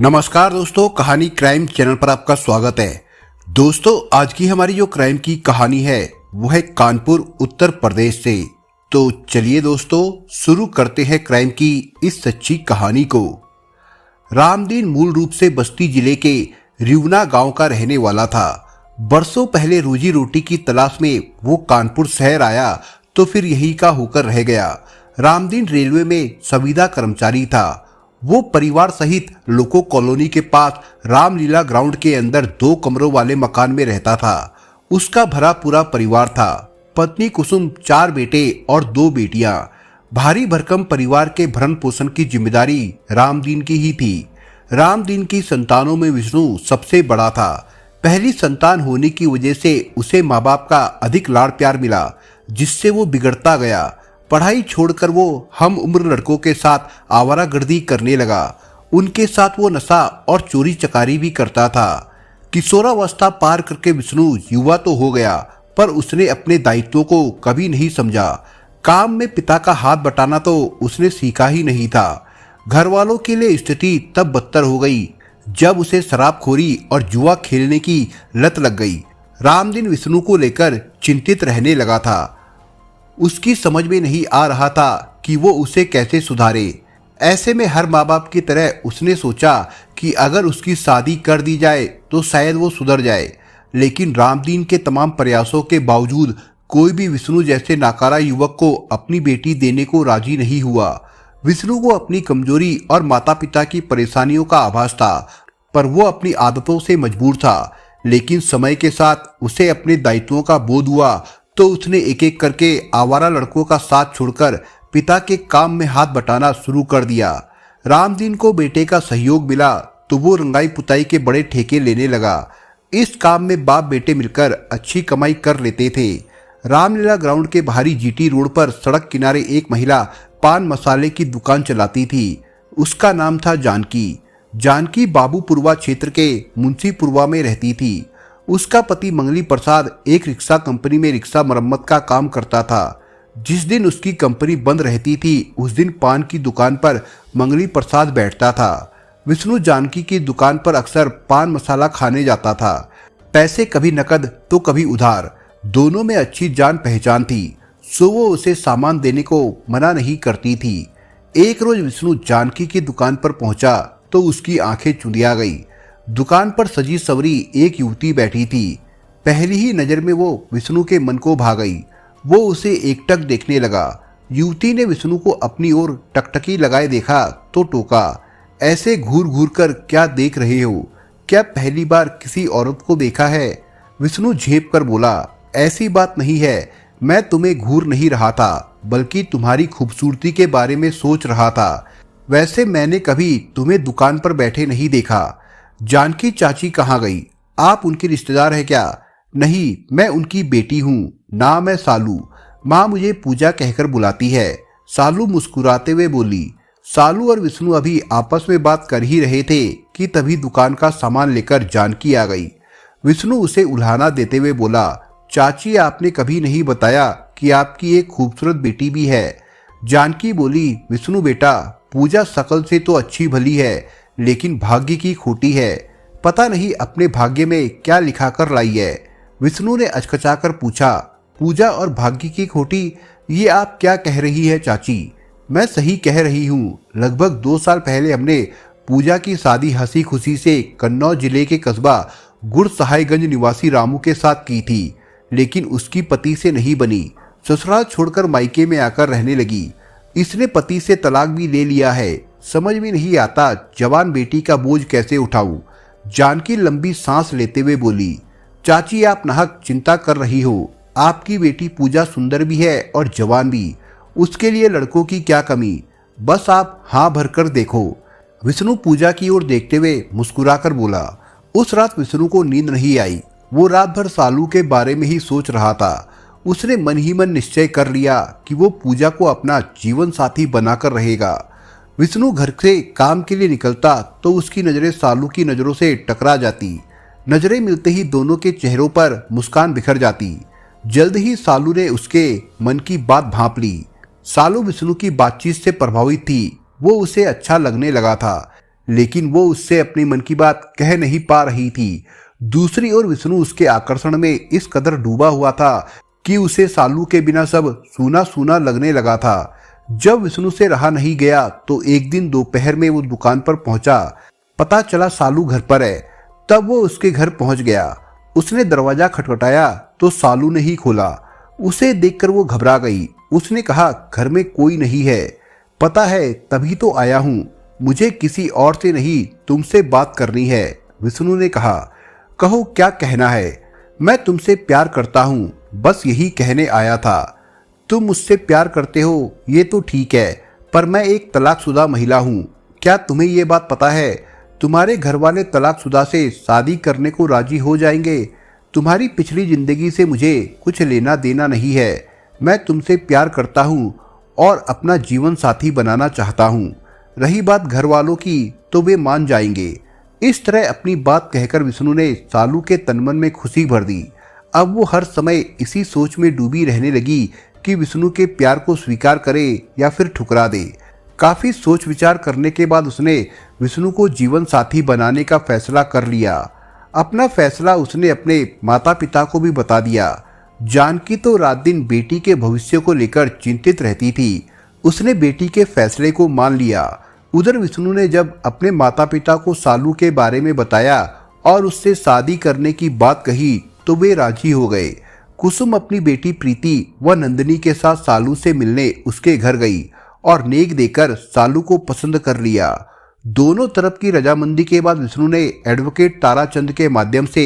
नमस्कार दोस्तों, कहानी क्राइम चैनल पर आपका स्वागत है। दोस्तों, आज की हमारी जो क्राइम की कहानी है वो है कानपुर उत्तर प्रदेश से। तो चलिए दोस्तों, शुरू करते हैं क्राइम की इस सच्ची कहानी को। रामदीन मूल रूप से बस्ती जिले के रिवना गांव का रहने वाला था। बरसों पहले रोजी रोटी की तलाश में वो कानपुर शहर आया तो फिर यही का होकर रह गया। रामदीन रेलवे में संविदा कर्मचारी था। वो परिवार सहित लोको कॉलोनी के पास रामलीला ग्राउंड के अंदर 2 कमरों वाले मकान में रहता था। उसका भरा पूरा परिवार था। पत्नी कुसुम, 4 बेटे और 2 बेटियां। भारी भरकम परिवार के भरण पोषण की जिम्मेदारी रामदीन की ही थी। रामदीन की संतानों में विष्णु सबसे बड़ा था। पहली संतान होने की वजह से उसे माँ बाप का अधिक लाड़ प्यार मिला, जिससे वो बिगड़ता गया। पढ़ाई छोड़कर वो हम उम्र लड़कों के साथ आवारागर्दी करने लगा। उनके साथ वो नशा और चोरी चकारी भी करता था। किशोरावस्था पार करके विष्णु युवा तो हो गया, पर उसने अपने दायित्वों को कभी नहीं समझा। काम में पिता का हाथ बटाना तो उसने सीखा ही नहीं था। घर वालों के लिए स्थिति तब बदतर हो गई जब उसे शराबखोरी और जुआ खेलने की लत लग गई। रामदीन विष्णु को लेकर चिंतित रहने लगा था। उसकी समझ में नहीं आ रहा था कि वो उसे कैसे सुधारे। ऐसे में हर माँ बाप की तरह उसने सोचा कि अगर उसकी शादी कर दी जाए तो शायद वो सुधर जाए। लेकिन रामदीन के तमाम प्रयासों के बावजूद कोई भी विष्णु जैसे नाकारा युवक को अपनी बेटी देने को राजी नहीं हुआ। विष्णु को अपनी कमजोरी और माता पिता की परेशानियों का आभास था, पर वो अपनी आदतों से मजबूर था। लेकिन समय के साथ उसे अपने दायित्वों का बोध हुआ तो उसने एक एक करके आवारा लड़कों का साथ छोड़कर पिता के काम में हाथ बटाना शुरू कर दिया। रामदीन को बेटे का सहयोग मिला तो वो रंगाई पुताई के बड़े ठेके लेने लगा। इस काम में बाप बेटे मिलकर अच्छी कमाई कर लेते थे। रामलीला ग्राउंड के बाहरी जीटी रोड पर सड़क किनारे एक महिला पान मसाले की दुकान चलाती थी। उसका नाम था जानकी। जानकी बाबूपुरवा क्षेत्र के मुंशीपुरवा में रहती थी। उसका पति मंगली प्रसाद एक रिक्शा कंपनी में रिक्शा मरम्मत का काम करता था। जिस दिन उसकी कंपनी बंद रहती थी उस दिन पान की दुकान पर मंगली प्रसाद बैठता था। विष्णु जानकी की दुकान पर अक्सर पान मसाला खाने जाता था। पैसे कभी नकद तो कभी उधार, दोनों में अच्छी जान पहचान थी, सो वो उसे सामान देने को मना नहीं करती थी। एक रोज विष्णु जानकी की दुकान पर पहुंचा तो उसकी आंखें चुंधिया गई। दुकान पर सजी सवरी एक युवती बैठी थी। पहली ही नजर में वो विष्णु के मन को भा गई। वो उसे एकटक देखने लगा। युवती ने विष्णु को अपनी ओर टकटकी लगाए देखा तो टोका, ऐसे घूर घूर कर क्या देख रहे हो? क्या पहली बार किसी औरत को देखा है? विष्णु झेप कर बोला, ऐसी बात नहीं है, मैं तुम्हें घूर नहीं रहा था, बल्कि तुम्हारी खूबसूरती के बारे में सोच रहा था। वैसे मैंने कभी तुम्हें दुकान पर बैठे नहीं देखा। जानकी चाची कहाँ गई? आप उनकी रिश्तेदार है क्या? नहीं, मैं उनकी बेटी हूँ। नाम है सालू। माँ मुझे पूजा कहकर बुलाती है। सालू मुस्कुराते हुए बोली। सालू और विष्णु अभी आपस में बात कर ही रहे थे कि तभी दुकान का सामान लेकर जानकी आ गई। विष्णु उसे उल्हाना देते हुए बोला, चाची आपने कभी नहीं बताया कि आपकी एक खूबसूरत बेटी भी है। जानकी बोली, विष्णु बेटा, पूजा शकल से तो अच्छी भली है, लेकिन भाग्य की खोटी है। पता नहीं अपने भाग्य में क्या लिखा कर लाई है। विष्णु ने अचकचाकर पूछा, पूजा और भाग्य की खोटी, ये आप क्या कह रही है चाची? मैं सही कह रही हूँ। लगभग 2 साल पहले हमने पूजा की शादी हंसी खुशी से कन्नौज जिले के कस्बा गुड़सहायगंज निवासी रामू के साथ की थी, लेकिन उसकी पति से नहीं बनी। ससुराल छोड़कर मायके में आकर रहने लगी। इसने पति से तलाक भी ले लिया है। समझ में नहीं आता जवान बेटी का बोझ कैसे उठाऊं। जानकी लंबी सांस लेते हुए बोली, चाची आप नाहक चिंता कर रही हो। आपकी बेटी पूजा सुंदर भी है और जवान भी। उसके लिए लड़कों की क्या कमी, बस आप हाँ भरकर देखो। विष्णु पूजा की ओर देखते हुए मुस्कुराकर बोला। उस रात विष्णु को नींद नहीं आई। वो रात भर सालू के बारे में ही सोच रहा था। उसने मन ही मन निश्चय कर लिया कि वो पूजा को अपना जीवन साथी बनाकर रहेगा। विष्णु घर से काम के लिए निकलता तो उसकी नजरें सालू की नजरों से टकरा जाती। नजरें मिलते ही दोनों के चेहरों पर मुस्कान बिखर जाती। जल्द ही सालू ने उसके मन की बात भांप ली। सालू विष्णु की बातचीत से प्रभावित थी। वो उसे अच्छा लगने लगा था, लेकिन वो उससे अपनी मन की बात कह नहीं पा रही थी। दूसरी ओर विष्णु उसके आकर्षण में इस कदर डूबा हुआ था कि उसे सालू के बिना सब सूना सूना लगने लगा था। जब विष्णु से रहा नहीं गया तो एक दिन दोपहर में वो दुकान पर पहुंचा। पता चला सालू घर पर है। तब वो उसके घर पहुंच गया। उसने दरवाजा खटखटाया तो सालू ने ही खोला। उसे देखकर वो घबरा गई। उसने कहा, घर में कोई नहीं है। पता है, तभी तो आया हूं। मुझे किसी और से नहीं तुमसे बात करनी है। विष्णु ने कहा, कहो क्या कहना है। मैं तुमसे प्यार करता हूं, बस यही कहने आया था। तुम मुझसे प्यार करते हो ये तो ठीक है, पर मैं एक तलाकशुदा महिला हूं। क्या तुम्हें ये बात पता है? तुम्हारे घर वाले तलाकशुदा से शादी करने को राजी हो जाएंगे। तुम्हारी पिछली जिंदगी से मुझे कुछ लेना देना नहीं है। मैं तुमसे प्यार करता हूं और अपना जीवन साथी बनाना चाहता हूं। रही बात घर वालों की तो वे मान जाएंगे। इस तरह अपनी बात कहकर विष्णु ने सालू के तनमन में खुशी भर दी। अब वो हर समय इसी सोच में डूबी रहने लगी कि विष्णु के प्यार को स्वीकार करे या फिर ठुकरा दे। काफी सोच विचार करने के बाद उसने विष्णु को जीवन साथी बनाने का फैसला कर लिया। अपना फैसला उसने अपने माता पिता को भी बता दिया। जानकी तो रात दिन बेटी के भविष्य को लेकर चिंतित रहती थी। उसने बेटी के फैसले को मान लिया। उधर विष्णु ने जब अपने माता पिता को सालू के बारे में बताया और उससे शादी करने की बात कही तो वे राजी हो गए। कुसुम अपनी बेटी प्रीति व नंदिनी के साथ सालू से मिलने उसके घर गई और नेक देकर सालू को पसंद कर लिया। दोनों तरफ की रजामंदी के बाद विष्णु ने एडवोकेट ताराचंद के माध्यम से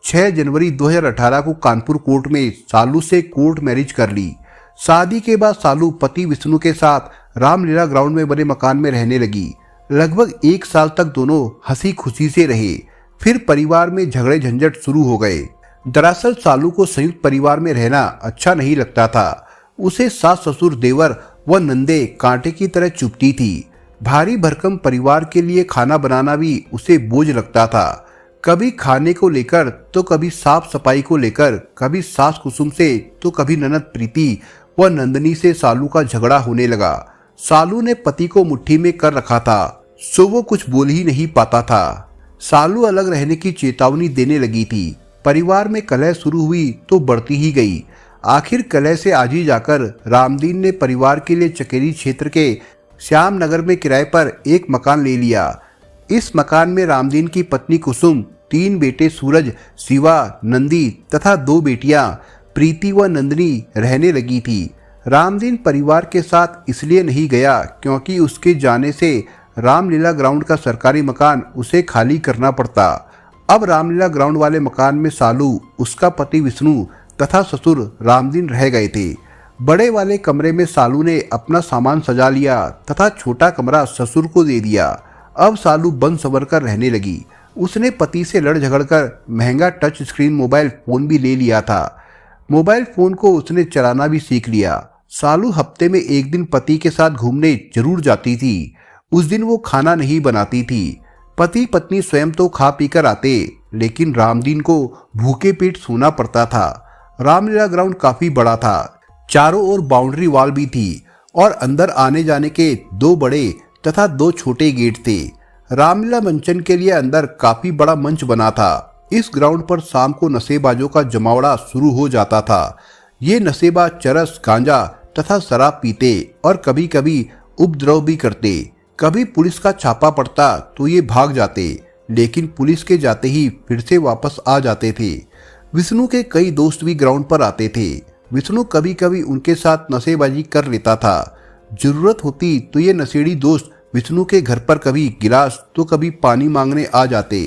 6 जनवरी 2018 को कानपुर कोर्ट में सालू से कोर्ट मैरिज कर ली। शादी के बाद सालू पति विष्णु के साथ रामलीला ग्राउंड में बने मकान में रहने लगी। लगभग 1 साल तक दोनों हंसी खुशी से रहे। फिर परिवार में झगड़े झंझट शुरू हो गए। दरअसल सालू को संयुक्त परिवार में रहना अच्छा नहीं लगता था। उसे सास ससुर देवर व नंदे कांटे की तरह चुभती थी। भारी भरकम परिवार के लिए खाना बनाना भी उसे बोझ लगता था। कभी खाने को लेकर तो कभी साफ सफाई को लेकर, कभी सास कुसुम से तो कभी ननद प्रीति व नंदनी से सालू का झगड़ा होने लगा। सालू ने पति को मुट्ठी में कर रखा था, सो वो कुछ बोल ही नहीं पाता था। सालू अलग रहने की चेतावनी देने लगी थी। परिवार में कलह शुरू हुई तो बढ़ती ही गई। आखिर कलह से आज ही जाकर रामदीन ने परिवार के लिए चकेरी क्षेत्र के श्याम नगर में किराए पर एक मकान ले लिया। इस मकान में रामदीन की पत्नी कुसुम, 3 बेटे सूरज, शिवा, नंदी तथा 2 बेटियां प्रीति व नंदिनी रहने लगी थी। रामदीन परिवार के साथ इसलिए नहीं गया क्योंकि उसके जाने से रामलीला ग्राउंड का सरकारी मकान उसे खाली करना पड़ता। अब रामलीला ग्राउंड वाले मकान में सालू, उसका पति विष्णु तथा ससुर रामदीन रह गए थे। बड़े वाले कमरे में सालू ने अपना सामान सजा लिया तथा छोटा कमरा ससुर को दे दिया। अब सालू बन संवर कर रहने लगी। उसने पति से लड़ झगड़ कर महंगा टच स्क्रीन मोबाइल फोन भी ले लिया था। मोबाइल फोन को उसने चलाना भी सीख लिया। सालू हफ्ते में एक दिन पति के साथ घूमने जरूर जाती थी। उस दिन वो खाना नहीं बनाती थी। पति पत्नी स्वयं तो खा पी कर आते, लेकिन रामदीन को भूखे पेट सोना पड़ता था। रामलीला ग्राउंड काफी बड़ा था। चारों ओर बाउंड्री वॉल भी थी और अंदर आने जाने के 2 बड़े तथा 2 छोटे गेट थे। रामलीला मंचन के लिए अंदर काफी बड़ा मंच बना था। इस ग्राउंड पर शाम को नशेबाजों का जमावड़ा शुरू हो जाता था। ये नशेबाज चरस, गांजा तथा शराब पीते और कभी कभी उपद्रव भी करते। कभी पुलिस का छापा पड़ता तो ये भाग जाते, लेकिन पुलिस के जाते ही फिर से वापस आ जाते थे। विष्णु के कई दोस्त भी ग्राउंड पर आते थे। विष्णु कभी कभी उनके साथ नशेबाजी कर लेता था। जरूरत होती तो ये नशेड़ी दोस्त विष्णु के घर पर कभी गिलास तो कभी पानी मांगने आ जाते।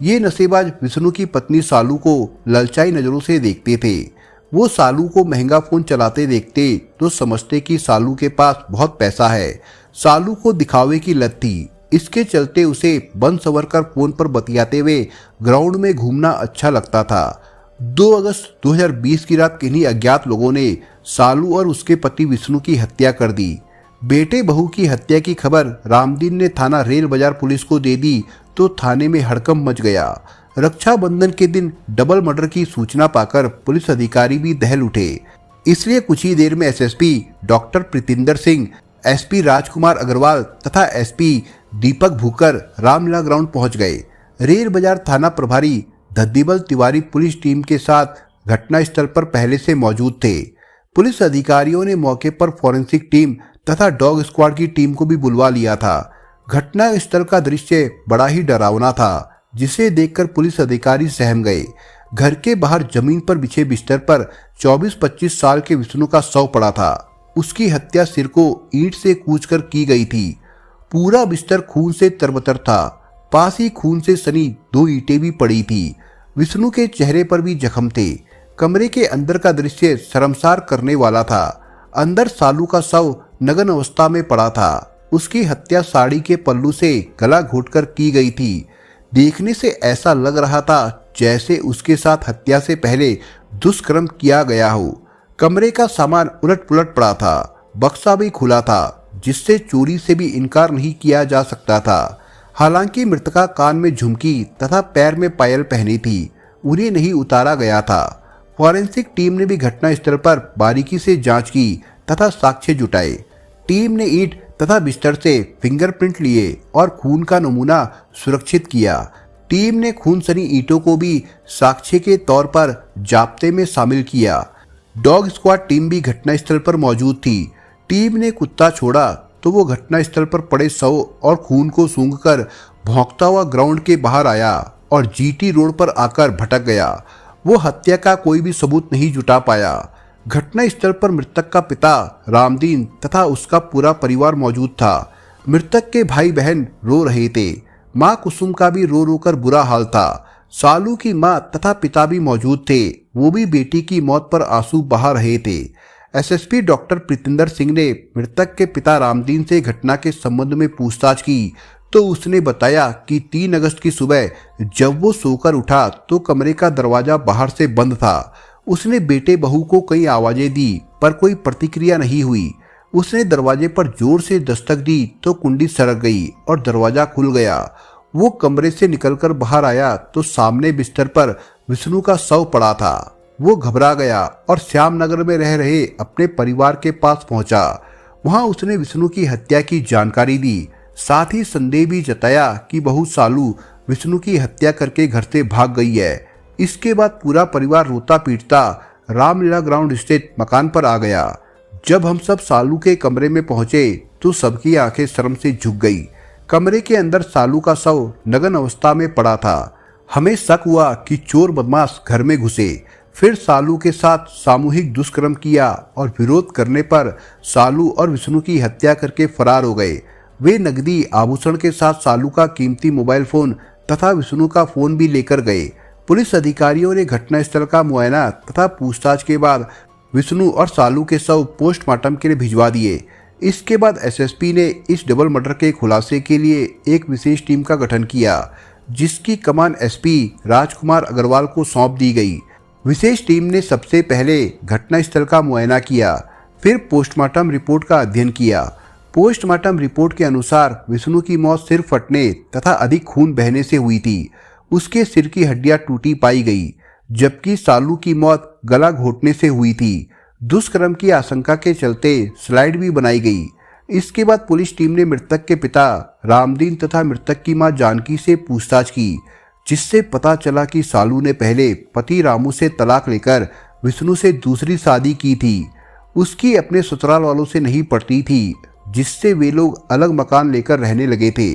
ये नशेबाज विष्णु की पत्नी सालू को ललचाई नजरों से देखते थे। वो सालू को महंगा फोन चलाते देखते तो समझते कि सालू के पास बहुत पैसा है। सालू को दिखावे की लत थी। इसके चलते उसे बन संवर कर फोन पर बतियाते हुए ग्राउंड में घूमना अच्छा लगता था। 2 अगस्त 2020 की रात किन्हीं अज्ञात लोगों ने सालू और उसके पति विष्णु की हत्या कर दी। बेटे बहू की हत्या की खबर रामदीन ने थाना रेल बाजार पुलिस को दे दी तो थाने में हड़कंप मच गया। रक्षाबंधन के दिन डबल मर्डर की सूचना पाकर पुलिस अधिकारी भी दहल उठे। इसलिए कुछ ही देर में SSP doctor Pritinder Singh, SP Rajkumar Agarwal तथा एसपी दीपक भूकर रामलीला ग्राउंड पहुंच गए। रेल बाजार थाना प्रभारी दद्दीबल तिवारी पुलिस टीम के साथ घटनास्थल पर पहले से मौजूद थे। पुलिस अधिकारियों ने मौके पर फॉरेंसिक टीम तथा डॉग स्क्वाड की टीम को भी बुलवा लिया था। घटना स्थल का दृश्य बड़ा ही डरावना था, जिसे देखकर पुलिस अधिकारी सहम गए। घर के बाहर जमीन पर बिछे बिस्तर पर 24-25 साल के विष्णु का शव पड़ा था। उसकी हत्या सिर को ईंट से कूचकर की गई थी। पूरा बिस्तर खून से तरबतर था। पास ही खून से सनी 2 ईंटें भी पड़ी थी। विष्णु के चेहरे पर भी जख्म थे। कमरे के अंदर का दृश्य शर्मसार करने वाला था। अंदर सालू का शव नग्न अवस्था में पड़ा था। उसकी हत्या साड़ी के पल्लू से गला घोंटकर की गई थी। देखने से ऐसा लग रहा था जैसे उसके साथ हत्या से पहले दुष्कर्म किया गया हो। कमरे का सामान उलट पुलट पड़ा था। बक्सा भी खुला था, जिससे चोरी से भी इनकार नहीं किया जा सकता था। हालांकि मृतका कान में झुमकी तथा पैर में पायल पहनी थी, उन्हें नहीं उतारा गया था। फॉरेंसिक टीम ने भी घटनास्थल पर बारीकी से जांच की तथा साक्ष्य जुटाए। टीम ने ईंट तथा बिस्तर से फिंगरप्रिंट लिए और खून का नमूना सुरक्षित किया। टीम ने खून सनी ईंटों को भी साक्ष्य के तौर पर जाब्ते में शामिल किया। डॉग स्क्वाड टीम भी घटनास्थल पर मौजूद थी। टीम ने कुत्ता छोड़ा तो वो घटनास्थल पर पड़े शव और खून को सूंघकर भौंकता हुआ ग्राउंड के बाहर आया और जीटी रोड पर आकर भटक गया। वो हत्या का कोई भी सबूत नहीं जुटा पाया। घटनास्थल पर मृतक का पिता रामदीन तथा उसका पूरा परिवार मौजूद था। मृतक के भाई बहन रो रहे थे। मां कुसुम का भी रो रो कर बुरा हाल था। सालू की मां तथा पिता भी मौजूद थे। वो भी बेटी की मौत पर आंसू बहा रहे थे। एसएसपी डॉक्टर प्रीतिंदर सिंह ने मृतक के पिता रामदीन से घटना के संबंध में पूछताछ की तो उसने बताया कि 3 अगस्त की सुबह जब वो सोकर उठा तो कमरे का दरवाजा बाहर से बंद था। उसने बेटे बहू को कई आवाजें दी पर कोई प्रतिक्रिया नहीं हुई। उसने दरवाजे पर जोर से दस्तक दी तो कुंडी सरक गई और दरवाजा खुल गया। वो कमरे से निकलकर बाहर आया तो सामने बिस्तर पर विष्णु का शव पड़ा था। वो घबरा गया और श्यामनगर में रह रहे अपने परिवार के पास पहुंचा। वहां उसने विष्णु की हत्या की जानकारी दी। साथ ही संदेह भी जताया कि बहू सालू विष्णु की हत्या करके घर से भाग गई है। इसके बाद पूरा परिवार रोता पीटता रामलीला ग्राउंड स्थित मकान पर आ गया। जब हम सब सालू के कमरे में पहुंचे तो सबकी आंखें शर्म से झुक गई। कमरे के अंदर सालू का शव नग्न अवस्था में पड़ा था। हमें शक हुआ कि चोर बदमाश घर में घुसे, फिर सालू के साथ सामूहिक दुष्कर्म किया और विरोध करने पर सालू और विष्णु की हत्या करके फरार हो गए। वे नकदी आभूषण के साथ सालू का कीमती मोबाइल फोन तथा विष्णु का फोन भी लेकर गए। पुलिस अधिकारियों ने घटनास्थल का मुआयना तथा पूछताछ के बाद विष्णु और सालू के शव पोस्टमार्टम के लिए भिजवा दिए। इसके बाद एसएसपी ने इस डबल मर्डर के खुलासे के लिए एक विशेष टीम का गठन किया, जिसकी कमान एसपी राजकुमार अग्रवाल को सौंप दी गई। विशेष टीम ने सबसे पहले घटनास्थल का मुआयना किया, फिर पोस्टमार्टम रिपोर्ट का अध्ययन किया। पोस्टमार्टम रिपोर्ट के अनुसार विष्णु की मौत सिर फटने तथा अधिक खून बहने से हुई थी। उसके सिर की हड्डियां टूटी पाई गई, जबकि सालू की मौत गला घोंटने से हुई थी। दुष्कर्म की आशंका के चलते स्लाइड भी बनाई गई। इसके बाद पुलिस टीम ने मृतक के पिता रामदीन तथा मृतक की मां जानकी से पूछताछ की, जिससे पता चला कि सालू ने पहले पति रामू से तलाक लेकर विष्णु से दूसरी शादी की थी। उसकी अपने ससुराल वालों से नहीं पड़ती थी, जिससे वे लोग अलग मकान लेकर रहने लगे थे।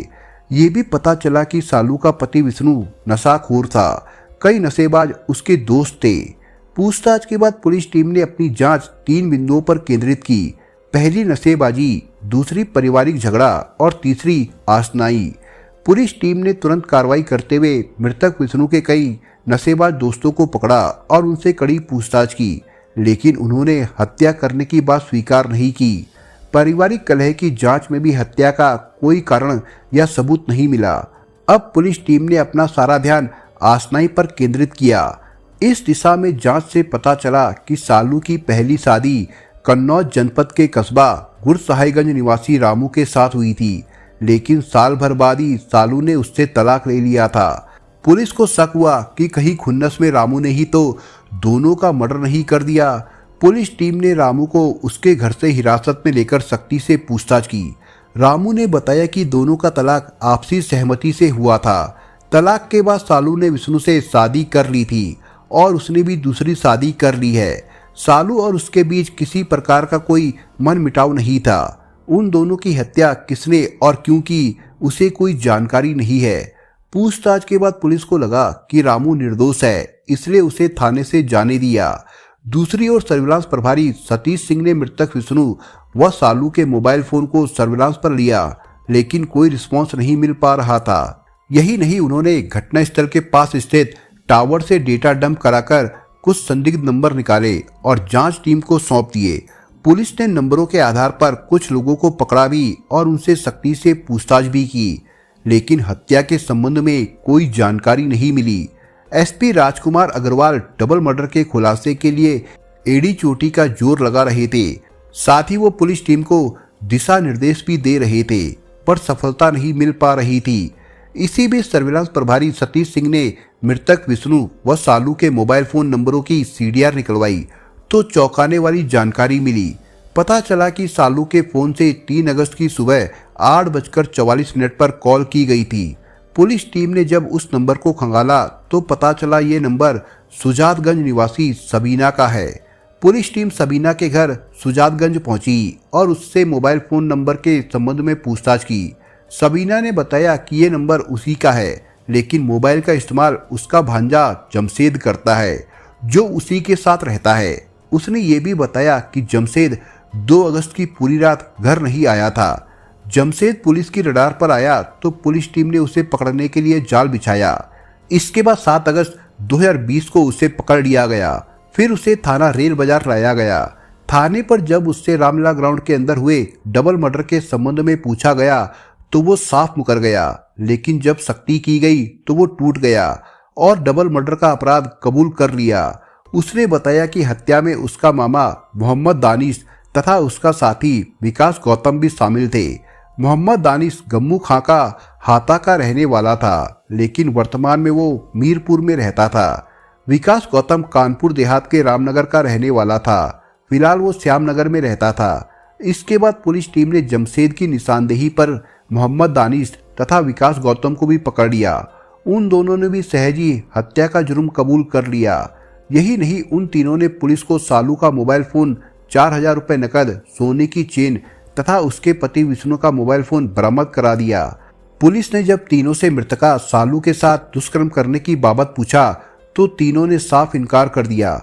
ये भी पता चला कि सालू का पति विष्णु नशाखोर था। कई नशेबाज उसके दोस्त थे। पूछताछ के बाद पुलिस टीम ने अपनी जांच 3 बिंदुओं पर केंद्रित की। पहली नशेबाजी, दूसरी पारिवारिक झगड़ा और तीसरी आसनाई। पुलिस टीम ने तुरंत कार्रवाई करते हुए मृतक विष्णु के कई नशेबाज दोस्तों को पकड़ा और उनसे कड़ी पूछताछ की, लेकिन उन्होंने हत्या करने की बात स्वीकार नहीं की। पारिवारिक कलह की जांच में भी हत्या का कोई कारण या सबूत नहीं मिला। अब पुलिस टीम ने अपना सारा ध्यान आसनाई पर केंद्रित किया। इस दिशा में जांच से पता चला कि सालू की पहली शादी कन्नौज जनपद के कस्बा गुरसहायगंज निवासी रामू के साथ हुई थी, लेकिन साल भर बाद ही सालू ने उससे तलाक ले लिया था। पुलिस को शक हुआ कि कहीं खुन्नस में रामू ने ही तो दोनों का मर्डर नहीं कर दिया। पुलिस टीम ने रामू को उसके घर से हिरासत में लेकर सख्ती से पूछताछ की। रामू ने बताया कि दोनों का तलाक आपसी सहमति से हुआ था। तलाक के बाद सालू ने विष्णु से शादी कर ली थी और उसने भी दूसरी शादी कर ली है। सालू और उसके बीच किसी प्रकार का कोई मनमुटाव नहीं था। उन दोनों की हत्या किसने और क्यों की उसे कोई जानकारी नहीं है। पूछताछ के बाद पुलिस को लगा कि रामू निर्दोष है, इसलिए उसे थाने से जाने दिया। दूसरी ओर सर्विलांस प्रभारी सतीश सिंह ने मृतक विष्णु व सालू के मोबाइल फोन को सर्विलांस पर लिया, लेकिन कोई रिस्पॉन्स नहीं मिल पा रहा था। यही नहीं, उन्होंने घटनास्थल के पास स्थित टावर से डेटा डंप कराकर कुछ संदिग्ध नंबर निकाले और जांच टीम को सौंप दिए। पुलिस ने नंबरों के आधार पर कुछ लोगों को पकड़ा भी और उनसे सख्ती से पूछताछ भी की, लेकिन हत्या के संबंध में कोई जानकारी नहीं मिली। SP Rajkumar Agarwal double murder के खुलासे के लिए एड़ी चोटी का जोर लगा रहे थे। साथ ही वो पुलिस टीम को दिशा निर्देश भी दे रहे थे, पर सफलता नहीं मिल पा रही थी। इसी बीच सर्विलांस प्रभारी सतीश सिंह ने मृतक विष्णु व सालू के मोबाइल फोन नंबरों की सीडीआर निकलवाई तो चौंकाने वाली जानकारी मिली। पता चला कि सालू के फोन से 3 अगस्त की सुबह 8:44 पर कॉल की गई थी। पुलिस टीम ने जब उस नंबर को खंगाला तो पता चला ये नंबर सुजातगंज निवासी सबीना का है। पुलिस टीम सबीना के घर सुजातगंज पहुंची और उससे मोबाइल फोन नंबर के संबंध में पूछताछ की। सबीना ने बताया कि ये नंबर उसी का है, लेकिन मोबाइल का इस्तेमाल उसका भांजा जमशेद करता है, जो उसी के साथ रहता है। उसने ये भी बताया कि जमशेद 2 अगस्त की पूरी रात घर नहीं आया था। जमशेद पुलिस की रडार पर आया तो पुलिस टीम ने उसे पकड़ने के लिए जाल बिछाया। इसके बाद 7 अगस्त 2020 को उसे पकड़ लिया गया। फिर उसे थाना रेल बाजार लाया गया। थाने पर जब उससे रामलीला ग्राउंड के अंदर हुए डबल मर्डर के संबंध में पूछा गया तो वो साफ मुकर गया, लेकिन जब सख्ती की गई तो वो टूट गया और डबल मर्डर का अपराध कबूल कर लिया। उसने बताया कि हत्या में उसका मामा मोहम्मद दानिश तथा उसका साथी विकास गौतम भी शामिल थे। मोहम्मद दानिश गम्मू खां का हाता का रहने वाला था, लेकिन वर्तमान में वो मीरपुर में रहता था। विकास गौतम कानपुर देहात के रामनगर का रहने वाला था। फिलहाल वो श्यामनगर में रहता था। इसके बाद पुलिस टीम ने जमशेद की निशानदेही पर मोहम्मद दानिश तथा विकास गौतम को भी पकड़ लिया। उन दोनों ने भी सहजी हत्या का जुर्म कबूल कर लिया। यही नहीं, उन तीनों ने पुलिस को सालू का मोबाइल फोन, 4000 रुपए नकद, सोने की चेन तथा उसके पति विष्णु का मोबाइल फोन बरामद करा दिया। पुलिस ने जब तीनों से मृतका सालू के साथ दुष्कर्म करने की बाबत पूछा तो तीनों ने साफ इनकार कर दिया।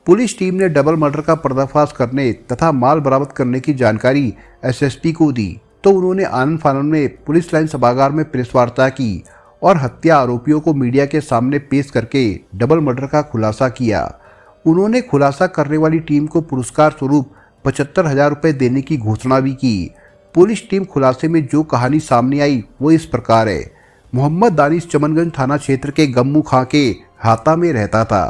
पुलिस टीम ने डबल मर्डर का पर्दाफाश करने तथा माल बरामद करने की जानकारी एसएसपी को दी तो उन्होंने आनंद फानन में पुलिस लाइन सभागार में प्रेस वार्ता की और हत्या आरोपियों को मीडिया के सामने पेश करके डबल मर्डर का खुलासा किया। उन्होंने खुलासा करने वाली टीम को पुरस्कार स्वरूप 75,000 रुपए देने की घोषणा भी की। पुलिस टीम खुलासे में जो कहानी सामने आई वो इस प्रकार है। मोहम्मद दानिश चमनगंज थाना क्षेत्र के गम्मू खां के हाता में रहता था।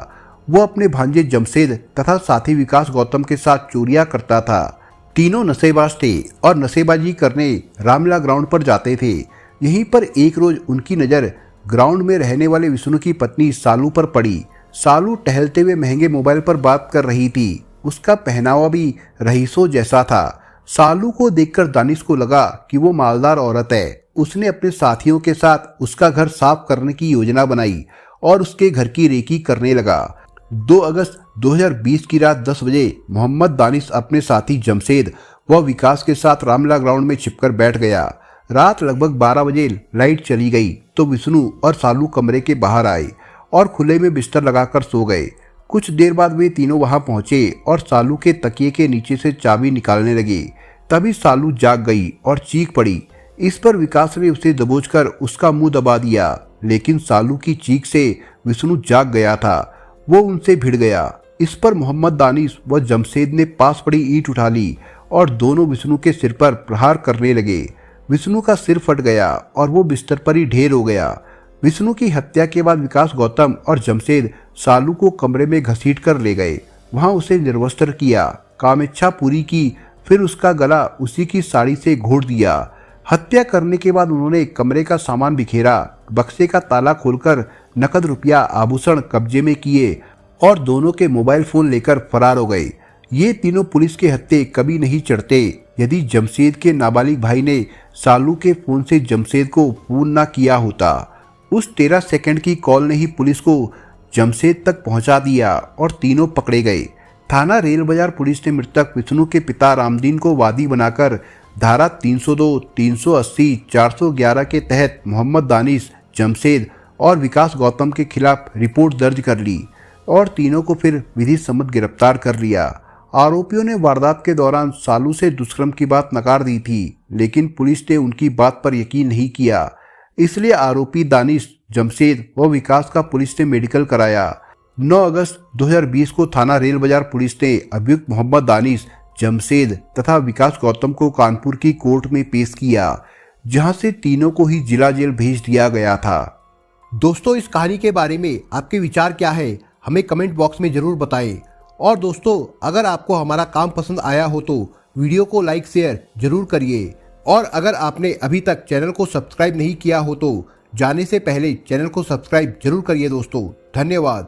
वो अपने भांजे जमशेद तथा साथी विकास गौतम के साथ चोरियां करता था। तीनों नशेबाज थे और नशेबाजी करने रामलीला ग्राउंड पर जाते थे। यहीं पर एक रोज उनकी नज़र ग्राउंड में रहने वाले विष्णु की पत्नी सालू पर पड़ी। सालू टहलते हुए महंगे मोबाइल पर बात कर रही थी। उसका पहनावा भी रईसों जैसा था। सालू को देखकर दानिश को लगा कि वो मालदार औरत है। उसने अपने साथियों के साथ उसका घर साफ करने की योजना बनाई और उसके घर की रेकी करने लगा। 2 अगस्त 2020 की रात 10 बजे मोहम्मद दानिश अपने साथी जमशेद व विकास के साथ रामलीला ग्राउंड में छिपकर बैठ गया। रात लगभग 12 बजे लाइट चली गई तो विष्णु और सालू कमरे के बाहर आए और खुले में बिस्तर लगाकर सो गए। कुछ देर बाद वे तीनों वहां पहुंचे और सालू के तकिए के नीचे से चाबी निकालने लगे। तभी सालू जाग गई और चीख पड़ी। इस पर विकास ने उसे दबोचकर उसका मुंह दबा दिया, लेकिन सालू की चीख से विष्णु जाग गया था। वो उनसे भिड़ गया। इस पर मोहम्मद दानिश व जमशेद ने पास पड़ी ईंट उठा ली और दोनों विष्णु के सिर पर प्रहार करने लगे। विष्णु का सिर फट गया और वो बिस्तर पर ही ढेर हो गया। विष्णु की हत्या के बाद विकास गौतम और जमशेद सालू को कमरे में घसीट कर ले गए। वहां उसे निर्वस्त्र किया, कामेच्छा पूरी की, फिर उसका गला उसी की साड़ी से घोट दिया। हत्या करने के बाद उन्होंने कमरे का सामान बिखेरा, बक्से का ताला खोलकर नकद रुपया आभूषण कब्जे में किए और दोनों के मोबाइल फोन लेकर फरार हो गए। ये तीनों पुलिस के हत्थे कभी नहीं चढ़ते। यदि जमशेद के नाबालिग भाई ने सालू के फोन से जमशेद को फोन ना किया होता। उस 13 सेकंड की कॉल ने ही पुलिस को जमशेद तक पहुंचा दिया और तीनों पकड़े गए। थाना रेल बाजार पुलिस ने मृतक विष्णु के पिता रामदीन को वादी बनाकर धारा 302, 380, 411 के तहत मोहम्मद दानिश, जमशेद और विकास गौतम के खिलाफ रिपोर्ट दर्ज कर ली और तीनों को फिर विधि सम्मत गिरफ्तार कर लिया। आरोपियों ने वारदात के दौरान सालू से दुष्कर्म की बात नकार दी थी, लेकिन पुलिस ने उनकी बात पर यकीन नहीं किया। इसलिए आरोपी दानिश, जमशेद व विकास का पुलिस ने मेडिकल कराया। 9 अगस्त 2020 को थाना रेल बाजार पुलिस ने अभियुक्त मोहम्मद दानिश, जमशेद तथा विकास गौतम को कानपुर की कोर्ट में पेश किया, जहां से तीनों को ही जिला जेल भेज दिया गया था। दोस्तों, इस कहानी के बारे में आपके विचार क्या है, हमें कमेंट बॉक्स में जरूर बताएं। और दोस्तों, अगर आपको हमारा काम पसंद आया हो तो वीडियो को लाइक शेयर जरूर करिए। और अगर आपने अभी तक चैनल को सब्सक्राइब नहीं किया हो तो जाने से पहले चैनल को सब्सक्राइब जरूर करिए दोस्तों। धन्यवाद।